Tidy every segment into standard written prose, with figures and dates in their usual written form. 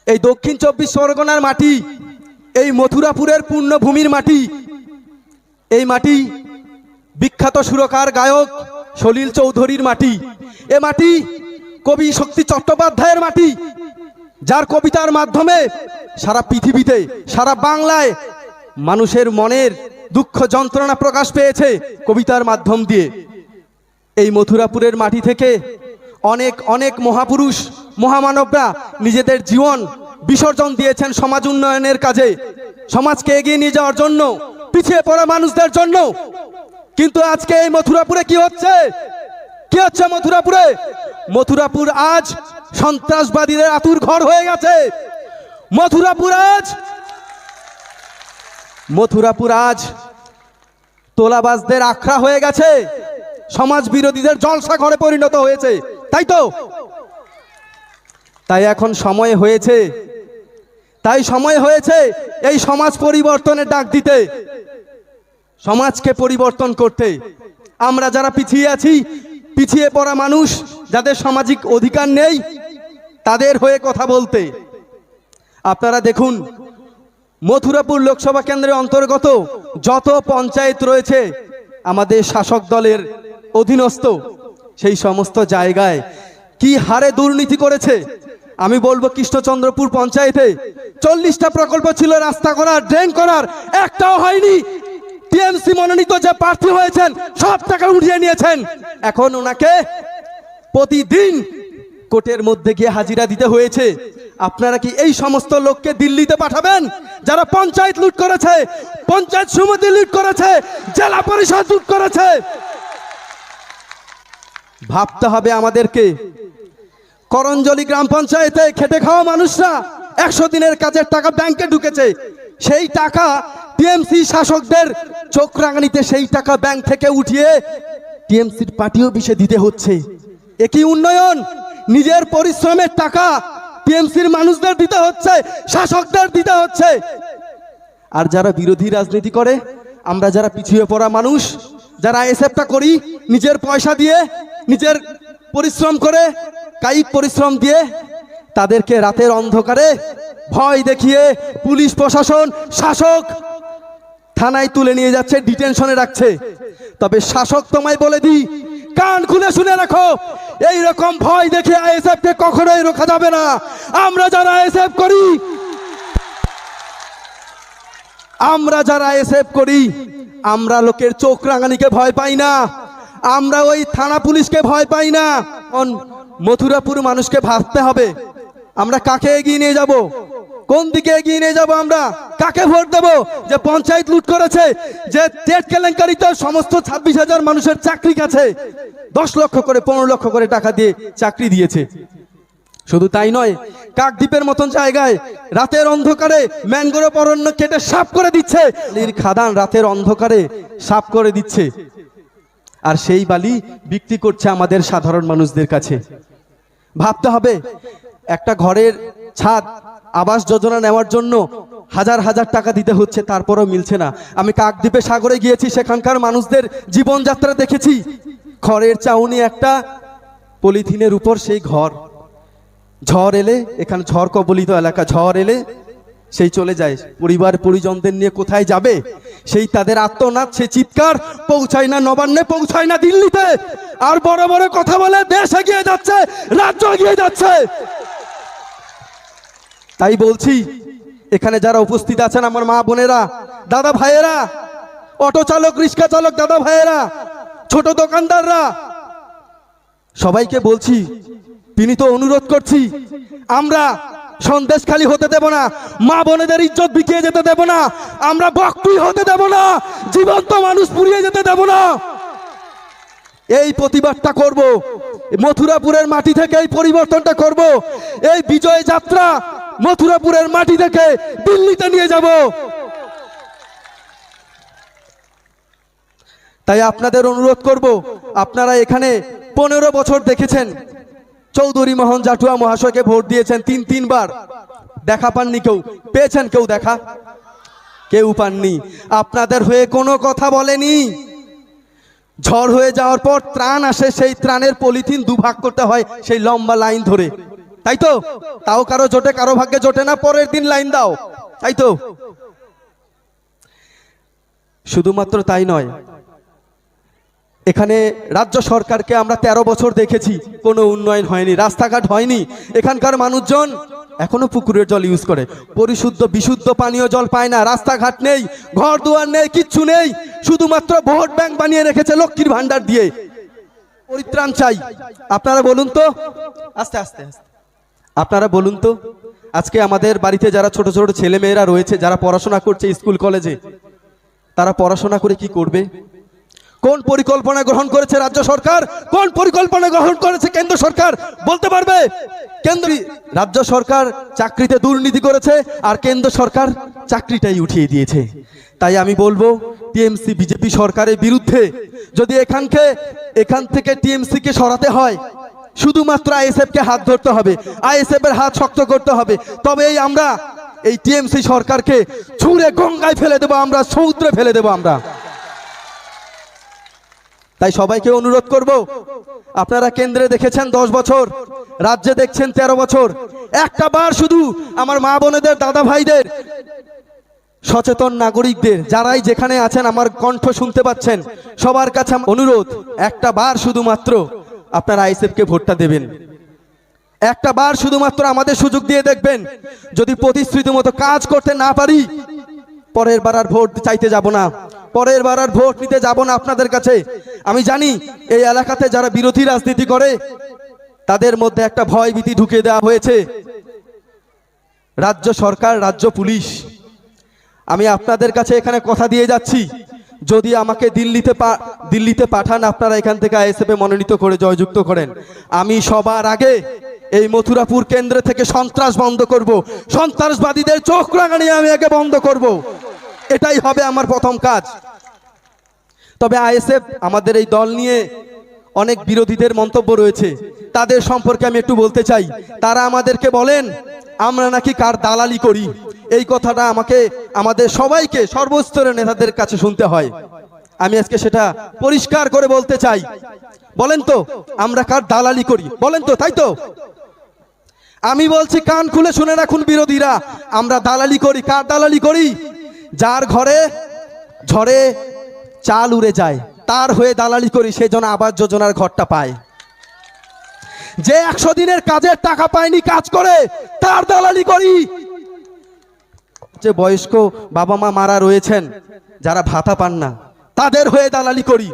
এই দক্ষিণ 24 পরগনার মাটি, এই মথুরাপুরের পূর্ণভূমির মাটি, এই মাটি বিখ্যাত সুরকার গায়ক সলিল চৌধুরীর মাটি। এ মাটি কবি শক্তি চট্টোপাধ্যায়ের মাটি, যার কবিতার মাধ্যমে সারা পৃথিবীতে, সারা বাংলায় মানুষের মনের দুঃখ যন্ত্রণা প্রকাশ পেয়েছে কবিতার মাধ্যম দিয়ে। এই মথুরাপুরের মাটি থেকে অনেক অনেক মহাপুরুষ মহামানবরা নিজেদের জীবন বিসর্জন দিয়েছেন সমাজ উন্নয়নের কাজে, সমাজকে এগিয়ে নিয়ে যাওয়ার জন্য, পিছিয়ে পড়া মানুষদের জন্য। কিন্তু আজকে এই মথুরাপুরে কি হচ্ছে? কি হচ্ছে মথুরাপুরে? মথুরাপুর আজ সন্ত্রাসবাদীদের আতুর ঘর হয়ে গেছে। মথুরাপুর আজ তোলাবাজদের আখড়া হয়ে গেছে, সমাজ বিরোধীদের জলসা ঘরে পরিণত হয়েছে। তাই তো, তাই এখন সময় হয়েছে, এই সমাজ পরিবর্তনের ডাক দিতে, সমাজকে পরিবর্তন করতে। আমরা যারা পিছিয়ে আছি, পিছিয়ে পড়া মানুষ, যাদের সামাজিক অধিকার নেই, তাদের হয়ে কথা বলতে। আপনারা দেখুন, মথুরাপুর লোকসভা কেন্দ্রের অন্তর্গত যত পঞ্চায়েত রয়েছে আমাদের শাসক দলের অধীনস্থ, সেই সমস্ত জায়গায় কি হারে দুর্নীতি করেছে। আমি বলবো, কৃষ্ণচন্দ্রপুর পঞ্চায়েতে 40টা প্রকল্প ছিল রাস্তা করার, ড্রেন করার, একটাও হয়নি। টিএমসি মনোনীত যে প্রার্থী হয়েছেন সব টাকা উঠিয়ে নিয়েছেন। এখন ওনাকে প্রতিদিন কোর্টের মধ্যে গিয়ে হাজিরা দিতে হয়েছে। আপনারা কি এই সমস্ত লোককে দিল্লিতে পাঠাবেন, যারা পঞ্চায়েত লুট করেছে, পঞ্চায়েত সমিতি লুট করেছে, জেলা পরিষদ লুট করেছে? ভাবতে হবে আমাদেরকে। করঞ্জলি গ্রাম পঞ্চায়েতে খেটে খাওয়া মানুষরা 100 দিনের কাজের টাকা ব্যাংকে ঢুকেছে, সেই টাকা টিএমসি শাসকদের চোখ রাঙানিতে সেই টাকা ব্যাংক থেকে উঠিয়ে টিএমসির পার্টি অফিসে দিতে হচ্ছে। একই উন্নয়ন, নিজের পরিশ্রমের টাকা টিএমসির মানুষদের দিতে হচ্ছে, শাসকদের দিতে হচ্ছে। আর যারা বিরোধী রাজনীতি করে, আমরা যারা পিছিয়ে পড়া মানুষ, যারা এসএফটা করি নিজের পয়সা দিয়ে, নিজের পরিশ্রম করে, কায়িক পরিশ্রম দিয়ে, তাদেরকে রাতের অন্ধকারে ভয় দেখিয়ে পুলিশ প্রশাসন, শাসক থানায় তুলে নিয়ে যাচ্ছে, ডিটেনশনে রাখছে। তবে শাসক তোমায় বলে দিই, কান খুলে শুনে রাখো, এই রকম ভয় দেখে আইএসএফ কে কখনোই রোখা যাবে না। আমরা যারা আইএসএফ করি, আমরা লোকের চোখ রাঙানিকে ভয় পাই না, আমরা ওই থানা পুলিশকে ভয় পাই না। মথুরাপুর মানুষকে ভাবতে হবে, আমরা কাকে এগিয়ে নিয়ে যাব, কোন দিকে এগিয়ে নিয়ে যাব, আমরা কাকে ভোট দেব? যে পঞ্চায়েত লুট করেছে, যে টেট কেলেঙ্কারিতে সমস্ত 26,000 মানুষের চাকরি গেছে, 10 লক্ষ করে 15 লক্ষ করে টাকা দিয়ে চাকরি দিয়েছে। শুধু তাই নয়, কাকদ্বীপের মতন জায়গায় রাতের অন্ধকারে ম্যানগ্রোভ অরণ্য কেটে সাফ করে দিচ্ছে, খাদান রাতের অন্ধকারে সাফ করে দিচ্ছে, আর সেই বালি বিক্রি করছে আমাদের সাধারণ মানুষদের কাছে। ভাবতে হবে, একটা ঘরের ছাদ আবাস যোজনা নেওয়ার জন্য হাজার হাজার টাকা দিতে হচ্ছে, তারপরও মিলছে না। আমি কাকদ্বীপে সাগরে গিয়েছি, সেখানকার মানুষদের জীবনযাত্রা দেখেছি। খড়ের চাউনি একটা, পলিথিনের উপর সেই ঘর। ঝড় এলে, এখানে ঝড় কবলিত এলাকা, ঝড় এলে সেই চলে যায়, পরিবার পরিজনদের নিয়ে কোথায় যাবে? সেই তাদের আত্মনাদ, সেই চিৎকার পৌঁছায় না নবান্নে, পৌঁছায় না দিল্লিতে। আর বড় বড় কথা বলে দেশ এগিয়ে যাচ্ছে, রাজ্য এগিয়ে যাচ্ছে। তাই বলছি, এখানে যারা উপস্থিত আছেন আমার মা বোনেরা, দাদা ভাইয়েরা, অটো চালক, রিক্সা চালক দাদা ভাইয়েরা, ছোট দোকানদাররা, সবাইকে বলছি, বিনীত অনুরোধ করছি, আমরা সন্দেশখালী হতে দেব না, মা বোনেদের ইজ্জত বিকিয়ে যেতে দেব না, আমরা বকটুই হতে দেব না, জীবন্ত মানুষ পুড়িয়ে যেতে দেব না। এই প্রতিবাদটা করব, মথুরাপুরের মাটি থেকে এই পরিবর্তনটা করব। এই বিজয় যাত্রা মথুরাপুরের মাটি থেকে দিল্লিতে নিয়ে যাব। তাই আপনাদের অনুরোধ করব, আপনারা এখানে 15 বছর দেখেছেন, চৌধুরী মোহন জাটুয়া মহাশয়কে ভোট দিয়েছেন 3 বার, দেখা পাননি কেউ? পেয়েছেন কেউ দেখা? কেউ পাননি। আপনাদের হয়ে কোনো কথা বলেনি। ঝড় হয়ে যাওয়ার পর ত্রাণ আসে, সেই ত্রাণের পলিথিন দুভাগ করতে হয় সেই লম্বা লাইন ধরে। তাই তো? তাও কারো জোটে, কারো ভাগ্যে জোটে না, পরের দিন লাইন দাও, তাই তো? শুধুমাত্র তাই নয়, এখানে রাজ্য সরকারকে আমরা 13 বছর দেখেছি, কোনো উন্নয়ন হয়নি, রাস্তাঘাট হয়নি। এখানকার মানুষজন এখনো পুকুরের জল ইউজ করে, পরিশুদ্ধ বিশুদ্ধ পানীয় জল পায় না, রাস্তাঘাট নেই, ঘর দুয়ার নেই, কিচ্ছু নেই, শুধুমাত্র ভোট ব্যাংক বানিয়ে রেখেছে লক্ষ্মীর ভান্ডার দিয়ে। পরিত্রাণ চাই। আপনারা বলুন তো, আস্তে আস্তে আস্তে, আপনারা বলুন তো, আজকে আমাদের বাড়িতে যারা ছোট ছোট ছেলে মেয়েরা রয়েছে, যারা পড়াশোনা করছে স্কুল কলেজে, তারা পড়াশোনা করে কি করবে? কোন পরিকল্পনা গ্রহণ করেছে রাজ্য সরকার, কোন পরিকল্পনা গ্রহণ করেছে কেন্দ্র সরকার, বলতে পারবে? রাজ্য সরকার চাকরিতে দুর্নীতি করেছে, আর কেন্দ্র সরকার চাকরিটাই উঠিয়ে দিয়েছে। তাই আমি বলবো, টিএমসি বিজেপি সরকারের বিরুদ্ধে যদি এখান থেকে টিএমসি কে সরাতে হয়, শুধুমাত্র আইএসএফ কে হাত ধরতে হবে, আইএসএফ এর হাত শক্ত করতে হবে, তবেই আমরা এই টিএমসি সরকারকে ছুঁড়ে গঙ্গায় ফেলে দেবো, আমরা সমুদ্রে ফেলে দেবো আমরা। তাই সবাইকে অনুরোধ করব, আপনারা কেন্দ্রে দেখেছেন 10 বছর, রাজ্যে দেখছেন 13 বছর, একটা বার শুধু আমার মা বোনেদের, দাদা ভাইদের, সচেতন নাগরিকদের, যারাই যেখানে আছেন আমার কণ্ঠ শুনতে পাচ্ছেন, সবার কাছে অনুরোধ, একটা বার শুধুমাত্র আপনারা আইএসএফ কে ভোটটা দেবেন, একটা বার শুধুমাত্র আমাদের সুযোগ দিয়ে দেখবেন। যদি প্রতিশ্রুতি মতো কাজ করতে না পারি, পরের বার আর ভোট চাইতে যাব না, পরের বার আর ভোট নিতে যাব না আপনাদের কাছে। আমি জানি এই এলাকাতে যারা বিরোধী রাজনীতি করে, তাদের মধ্যে একটা ভয় ভীতি ঢুকে দেওয়া হয়েছে, রাজ্য সরকার, রাজ্য পুলিশ। আমি আপনাদের কাছে এখানে কথা দিয়ে যাচ্ছি, যদি আমাকে দিল্লিতে পাঠান, আপনারা এখান থেকে আইএসএফ এ মনোনীত করে জয়যুক্ত করেন, আমি সবার আগে এই মথুরাপুর কেন্দ্র থেকে সন্ত্রাস বন্ধ করব, সন্ত্রাসবাদীদের চোখ রাঙানি আমি আগে বন্ধ করব, এটাই হবে আমার প্রথম কাজ। তবে আইএসএফ, আমাদের এই দল নিয়ে অনেক বিরোধীদের মন্তব্য রয়েছে, তাদের সম্পর্কে আমি একটু বলতে চাই। তারা আমাদেরকে বলেন আমরা নাকি কার দালালি করি, এই কথাটা আমাদের সবাইকে, সর্বস্তরের নেতাদের কাছে শুনতে হয়। আমি আজকে সেটা পরিষ্কার করে বলতে চাই, বলেন তো আমরা কার দালালি করি, বলেন তো, তাই তো? আমি বলছি, কান খুলে শুনে রাখুন বিরোধীরা, আমরা দালালি করি। কার দালালি করি? যার ঘরে ঝড়ে চাল উড়ে যায়, তার হয়ে দালালি করি, সেই জন্য আবাস যোজনার ঘরটা পায়। যে 100 দিনের কাজের টাকা পায়নি, কাজ করে, তার দালালি করি। যে বয়স্ক বাবা মা মারা রয়েছেন, যারা ভাতা পান না, তাদের হয়ে দালালি করি।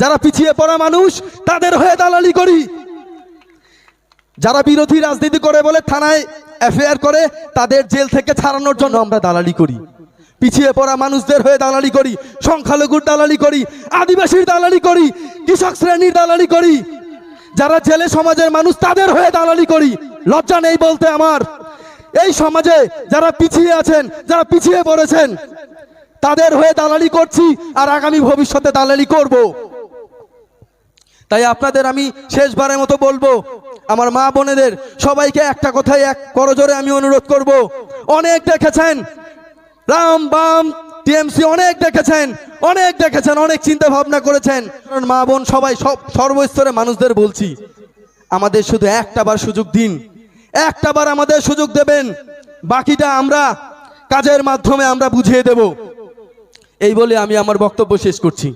যারা পিছিয়ে পড়া মানুষ, তাদের হয়ে দালালি করি। যারা বিরোধী রাজনীতি করে বলে থানায় এফআইআর করে, তাদের জেল থেকে ছাড়ানোর জন্য আমরা দালালি করি। পিছিয়ে পড়া মানুষদের হয়ে দালালি করি, সংখ্যালঘুর দালালি করি, আদিবাসীর দালালি করি, কৃষক শ্রেণীর দালালি করি, যারা জেলে সমাজের মানুষ, তাদের হয়ে দালালি করি। লজ্জা নেই বলতে আমার? এই সমাজে যারা পিছিয়ে আছেন, যারা পিছিয়ে পড়েছেন, তাদের হয়ে দালালি করছি, আর আগামী ভবিষ্যতে দালালি করব। তাই আপনাদের আমি শেষবারের মতো বলবো, আমার মা বোনেদের সবাইকে একটা কথাই এক করজোরে আমি অনুরোধ করব, অনেক দেখেছেন রাম বাম টিএমসি, অনেক দেখেছেন, অনেক চিন্তা ভাবনা করেছেন। মা বোন সবাই, সর্বস্তরের মানুষদের বলছি, আমাদের শুধু একটা বার সুযোগ দিন, একটা বার আমাদের সুযোগ দেবেন, বাকিটা আমরা কাজের মাধ্যমে আমরা বুঝিয়ে দেব। এই বলে আমি আমার বক্তব্য শেষ করছি।